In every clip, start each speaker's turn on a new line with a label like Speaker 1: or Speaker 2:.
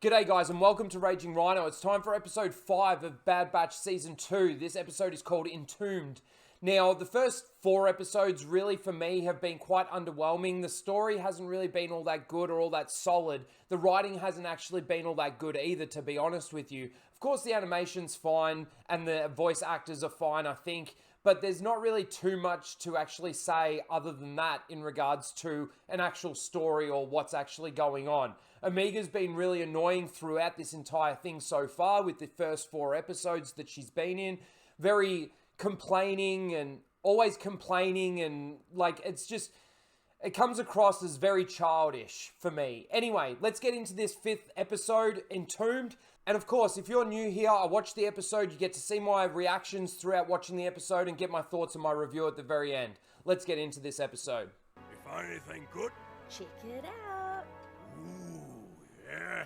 Speaker 1: G'day guys and welcome to Raging Rhino. It's time for episode 5 of Bad Batch Season 2. This episode is called Entombed. Now, the first 4 episodes really for me have been quite underwhelming. The story hasn't really been all that good or all that solid. The writing hasn't actually been all that good either, to be honest with you. Of course, the animation's fine and the voice actors are fine, I think. But there's not really too much to actually say other than that in regards to an actual story or what's actually going on. Omega's been really annoying throughout this entire thing so far with the first 4 episodes that she's been in. Very complaining and always complaining and like it's just... It comes across as very childish for me. Anyway, let's get into this 5th episode, Entombed. And of course, if you're new here, I watch the episode, you get to see my reactions throughout watching the episode and get my thoughts and my review at the very end. Let's get into this episode.
Speaker 2: You find anything good?
Speaker 3: Check it out.
Speaker 2: Ooh, yeah.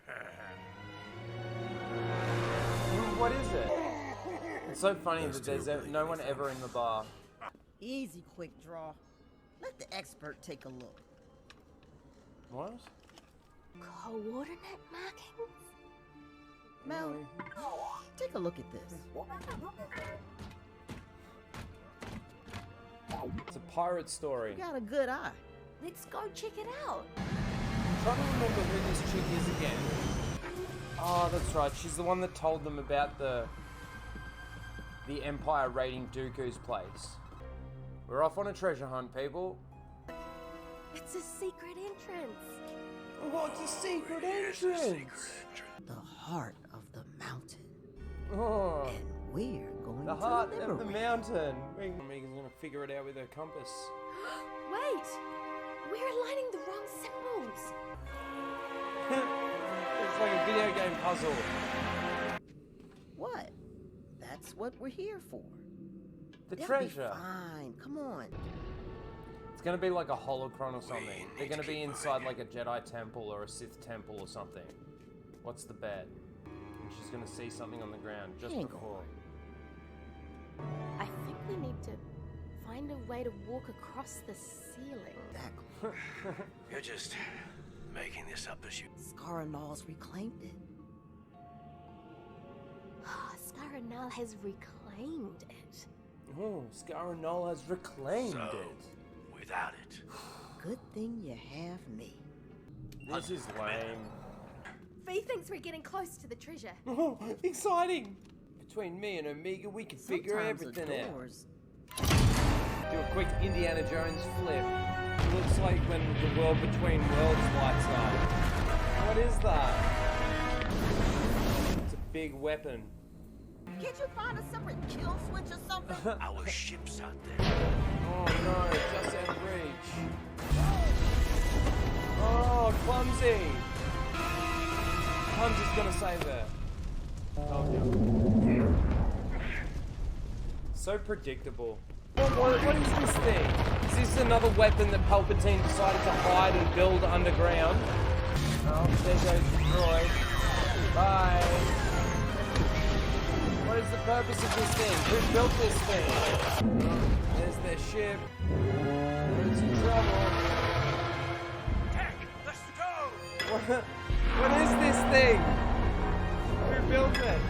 Speaker 1: What is it? It's so funny that there's no one ever in the bar.
Speaker 4: Easy, quick draw. Let the expert take a look.
Speaker 1: What?
Speaker 3: Coordinate markings?
Speaker 4: Mel, take a look at this.
Speaker 1: It's a pirate story.
Speaker 4: You got a good eye.
Speaker 3: Let's go check it out.
Speaker 1: I'm trying to remember who this chick is again. Oh, that's right. She's the one that told them about the Empire raiding Dooku's place. We're off on a treasure hunt, people.
Speaker 3: It's a secret entrance.
Speaker 1: What's a secret
Speaker 2: Here's a
Speaker 1: entrance?
Speaker 2: secret entrance.
Speaker 4: The heart of the mountain.
Speaker 1: Oh,
Speaker 4: And we're going
Speaker 1: the
Speaker 4: to
Speaker 1: heart
Speaker 4: liberate.
Speaker 1: of the mountain. Megan's gonna figure it out with her compass.
Speaker 3: Wait, we're aligning the wrong symbols.
Speaker 1: It's like a video game puzzle.
Speaker 4: What? That's what we're here for.
Speaker 1: The
Speaker 4: They'll
Speaker 1: treasure.
Speaker 4: Be fine. Come on.
Speaker 1: It's gonna be like a holocron or something.
Speaker 2: We
Speaker 1: They're
Speaker 2: need
Speaker 1: gonna
Speaker 2: to
Speaker 1: be
Speaker 2: keep
Speaker 1: inside
Speaker 2: moving.
Speaker 1: like a Jedi temple or a Sith temple or something. What's the bet? And she's gonna see something on the ground just
Speaker 4: Hang on.
Speaker 1: before.
Speaker 3: I think we need to find a way to walk across the ceiling.
Speaker 4: Exactly.
Speaker 2: You're just making this up as you...
Speaker 4: Scaranals reclaimed it.
Speaker 3: Scaranal has reclaimed it.
Speaker 1: Oh, Scaranol has reclaimed
Speaker 2: So,
Speaker 1: it.
Speaker 2: without it.
Speaker 4: Good thing you have me.
Speaker 1: This is lame.
Speaker 3: V thinks we're getting close to the treasure.
Speaker 1: Oh, exciting! Between me and Omega, we can figure
Speaker 4: Sometimes
Speaker 1: everything
Speaker 4: the
Speaker 1: out.
Speaker 4: doors.
Speaker 1: Do a quick Indiana Jones flip. It looks like when the world between worlds lights up. What is that? It's a big weapon.
Speaker 4: Can't you find a separate kill switch or something?
Speaker 2: Our ship's out there.
Speaker 1: Oh no, just out of reach. Oh, clumsy! Clumsy's gonna save her. Oh, so predictable. What is this thing? Is this another weapon that Palpatine decided to hide and build underground? Oh, there goes the droid. Bye. What is the purpose of this thing? Who built this thing? There's their ship. We're in some trouble.
Speaker 2: Tech, let's go!
Speaker 1: What is this thing? Who built it?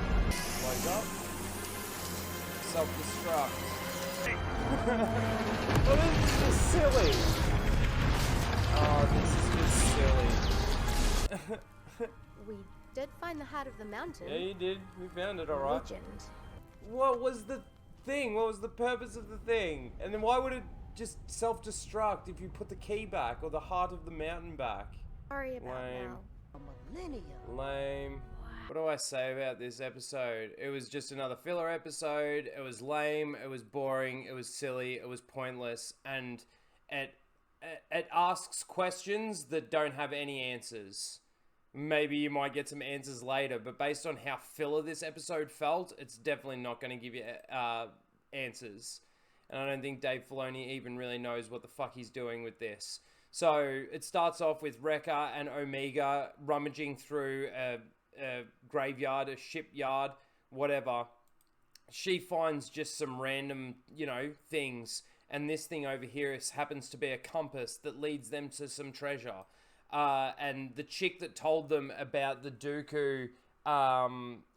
Speaker 1: Blows up. Self-destruct. What is this silly? Oh, this is just silly.
Speaker 3: We did find the heart of the mountain.
Speaker 1: Yeah, you did. We found it, alright.
Speaker 3: Legend.
Speaker 1: What was the thing? What was the purpose of the thing? And then why would it just self-destruct if you put the key back or the heart of the mountain back?
Speaker 3: Sorry about
Speaker 1: Lame.
Speaker 3: now.
Speaker 4: A millennium.
Speaker 1: Lame. What do I say about this episode? It was just another filler episode. It was lame. It was boring. It was silly. It was pointless. And it asks questions that don't have any answers. Maybe you might get some answers later, but based on how filler this episode felt, it's definitely not going to give you answers. And I don't think Dave Filoni even really knows what the fuck he's doing with this. So it starts off with Wrecker and Omega rummaging through a graveyard, a shipyard, whatever. She finds just some random, things. And this thing over here happens to be a compass that leads them to some treasure. and the chick that told them about the Dooku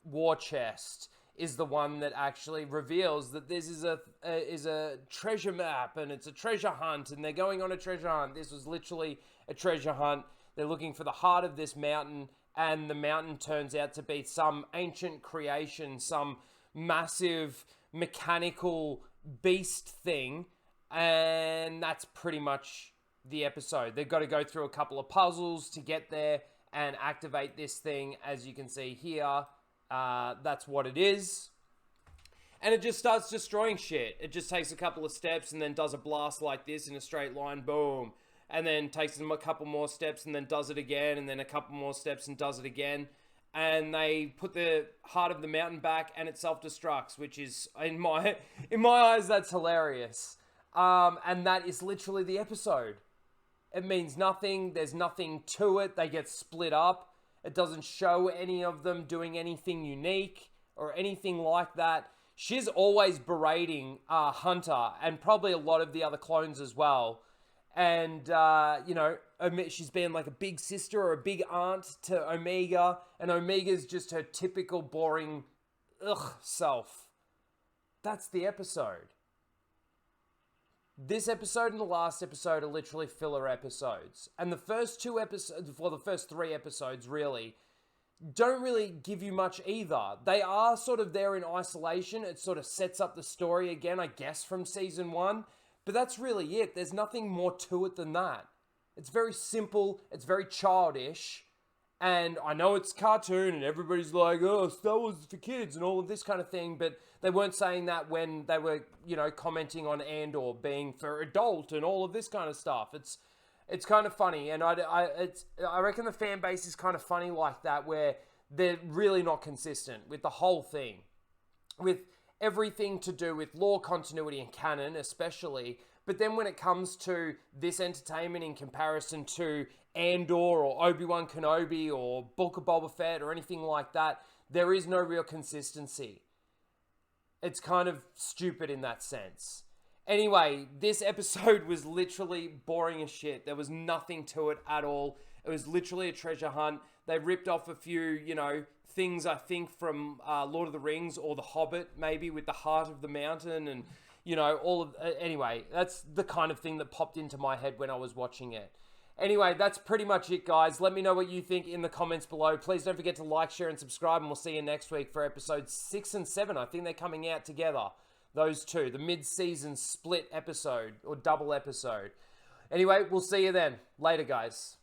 Speaker 1: war chest is the one that actually reveals that this is a treasure map, and it's a treasure hunt, and they're going on a treasure hunt. This was literally a treasure hunt. They're looking for the heart of this mountain, and the mountain turns out to be some ancient creation, some massive mechanical beast thing, and that's pretty much the episode. They've got to go through a couple of puzzles to get there and activate this thing. As you can see here, that's what it is. And it just starts destroying shit. It just takes a couple of steps and then does a blast like this in a straight line, boom. And then takes them a couple more steps and then does it again, and then a couple more steps and does it again. And they put the heart of the mountain back and it self-destructs, which is, in my eyes, that's hilarious. And that is literally the episode. It means nothing. There's nothing to it. They get split up. It doesn't show any of them doing anything unique or anything like that. She's always berating Hunter and probably a lot of the other clones as well. And, you know, she's been like a big sister or a big aunt to Omega. And Omega's just her typical boring, self. That's the episode. This episode and the last episode are literally filler episodes. And the first two episodes, well, the first three episodes really, don't really give you much either. They are sort of there in isolation. It sort of sets up the story again, I guess, from season 1. But that's really it. There's nothing more to it than that. It's very simple. It's very childish. And I know it's cartoon and everybody's like, oh, Star Wars is for kids and all of this kind of thing. But they weren't saying that when they were, you know, commenting on Andor being for adult and all of this kind of stuff. It's kind of funny. And I reckon the fan base is kind of funny like that, where they're really not consistent with the whole thing. With everything to do with lore continuity and canon especially, but then when it comes to this entertainment in comparison to Andor or Obi-Wan Kenobi or Book of Boba Fett or anything like that, there is no real consistency. It's kind of stupid in that sense. Anyway, this episode was literally boring as shit. There was nothing to it at all. It was literally a treasure hunt. They ripped off a few, you know, things, I think, from Lord of the Rings or The Hobbit, maybe, with the heart of the mountain and, you know, all of... anyway, that's the kind of thing that popped into my head when I was watching it. Anyway, that's pretty much it, guys. Let me know what you think in the comments below. Please don't forget to like, share, and subscribe, and we'll see you next week for episodes 6 and 7. I think they're coming out together. Those two. The mid-season split episode, or double episode. Anyway, we'll see you then. Later, guys.